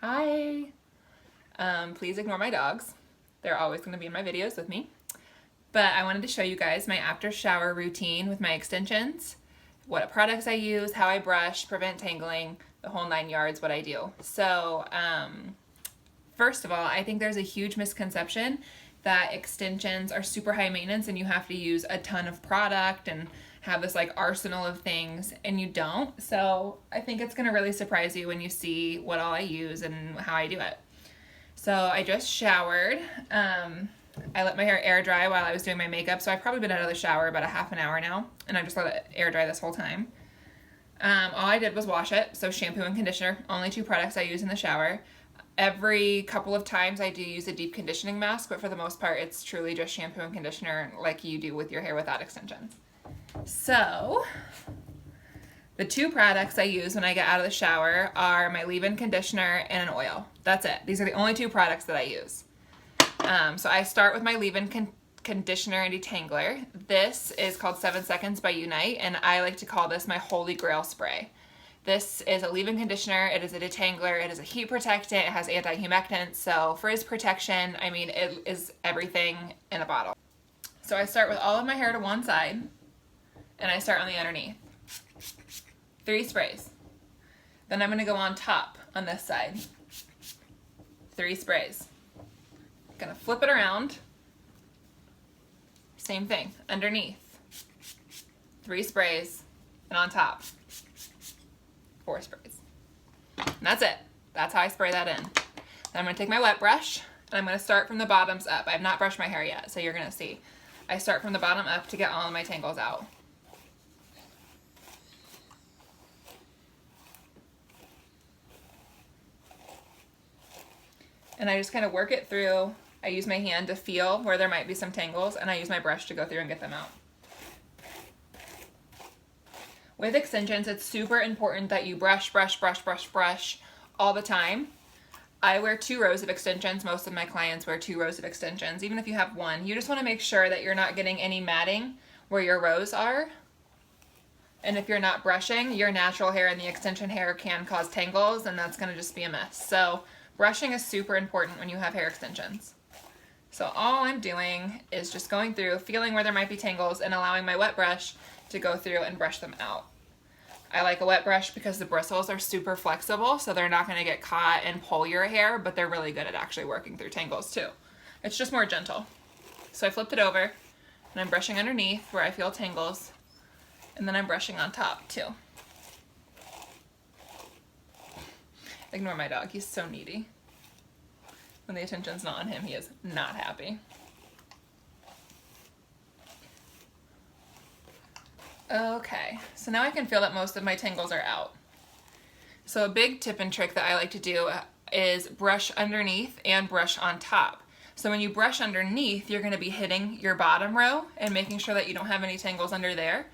Hi. Please ignore my dogs. They're always going to be in my videos with me. But I wanted to show you guys my after shower routine with my extensions, what products I use, how I brush, prevent tangling, the whole 9 yards, what I do. So first of all, I think there's a huge misconception that extensions are super high maintenance and you have to use a ton of product and have this like arsenal of things, and you don't. So I think it's going to really surprise you when you see what all I use and how I do it. So I just showered. I let my hair air dry while I was doing my makeup, so I've probably been out of the shower about a half an hour now, and I just let it air dry this whole time. All I did was wash it, so shampoo and conditioner, only 2 products I use in the shower. Every couple of times I do use a deep conditioning mask, but for the most part it's truly just shampoo and conditioner like you do with your hair without extensions. So the 2 products I use when I get out of the shower are my leave-in conditioner and an oil. That's it. These are the only 2 products that I use. So I start with my leave-in conditioner and detangler. This is called 7 Seconds by Unite, and I like to call this my holy grail spray. This is a leave-in conditioner, it is a detangler, it is a heat protectant, it has anti-humectants, so frizz protection, I mean, it is everything in a bottle. So I start with all of my hair to one side, and I start on the underneath. 3 sprays. Then I'm going to go on top on this side. 3 sprays. Going to flip it around. Same thing, underneath. 3 sprays, and on top. 4 sprays. And that's it. That's how I spray that in. Then I'm going to take my wet brush, and I'm going to start from the bottoms up. I have not brushed my hair yet, so you're going to see. I start from the bottom up to get all of my tangles out. And I just kind of work it through. I use my hand to feel where there might be some tangles, and I use my brush to go through and get them out. With extensions, it's super important that you brush all the time. I wear 2 rows of extensions. Most of my clients wear 2 rows of extensions. Even if you have 1, you just want to make sure that you're not getting any matting where your rows are. And if you're not brushing, your natural hair and the extension hair can cause tangles, and that's going to just be a mess. So brushing is super important when you have hair extensions. So all I'm doing is just going through, feeling where there might be tangles, and allowing my wet brush to go through and brush them out. I like a wet brush because the bristles are super flexible, so they're not going to get caught and pull your hair, but they're really good at actually working through tangles too. It's just more gentle. So I flipped it over, and I'm brushing underneath where I feel tangles, and then I'm brushing on top too. Ignore my dog, he's so needy. When the attention's not on him, he is not happy. Okay, so now I can feel that most of my tangles are out. So a big tip and trick that I like to do is brush underneath and brush on top. So when you brush underneath, you're going to be hitting your bottom row and making sure that you don't have any tangles under there.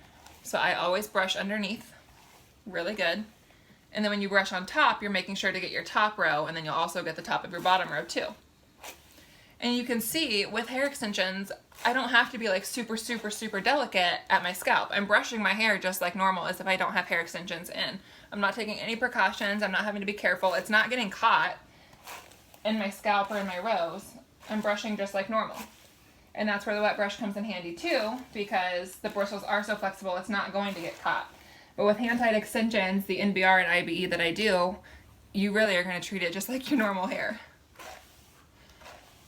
So I always brush underneath, really good. And then when you brush on top, you're making sure to get your top row, and then you'll also get the top of your bottom row too. And you can see with hair extensions, I don't have to be like super delicate at my scalp. I'm brushing my hair just like normal as if I don't have hair extensions in. I'm not taking any precautions. I'm not having to be careful. It's not getting caught in my scalp or in my rows. I'm brushing just like normal. And that's where the wet brush comes in handy too, because the bristles are so flexible, it's not going to get caught. But with hand-tied extensions, the NBR and IBE that I do, you really are going to treat it just like your normal hair.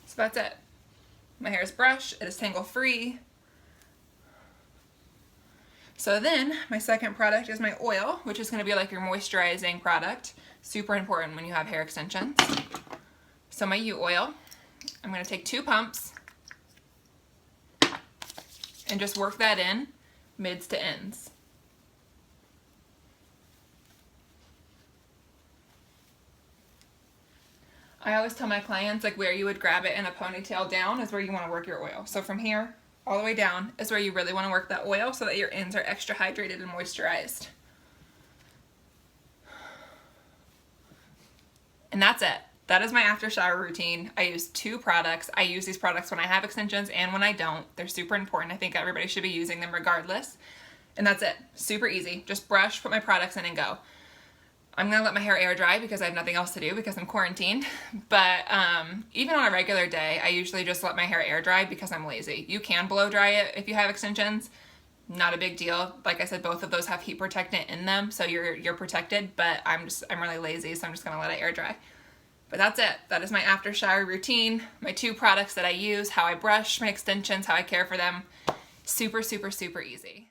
So that's it. My hair is brushed, it is tangle-free. So then, my second product is my oil, which is going to be like your moisturizing product. Super important when you have hair extensions. So my U oil, I'm going to take 2 pumps and just work that in mids to ends. I always tell my clients like where you would grab it in a ponytail down is where you want to work your oil. So from here all the way down is where you really want to work that oil so that your ends are extra hydrated and moisturized. And that's it. That is my after shower routine. I use 2 products. I use these products when I have extensions and when I don't. They're super important. I think everybody should be using them regardless. And that's it. Super easy. Just brush, put my products in, and go. I'm gonna let my hair air dry because I have nothing else to do because I'm quarantined. But even on a regular day, I usually just let my hair air dry because I'm lazy. You can blow dry it if you have extensions. Not a big deal. Like I said, both of those have heat protectant in them, so you're protected, but I'm really lazy, so I'm just gonna let it air dry. But that's it. That is my after shower routine, my 2 products that I use, how I brush my extensions, how I care for them. Super, super, super easy.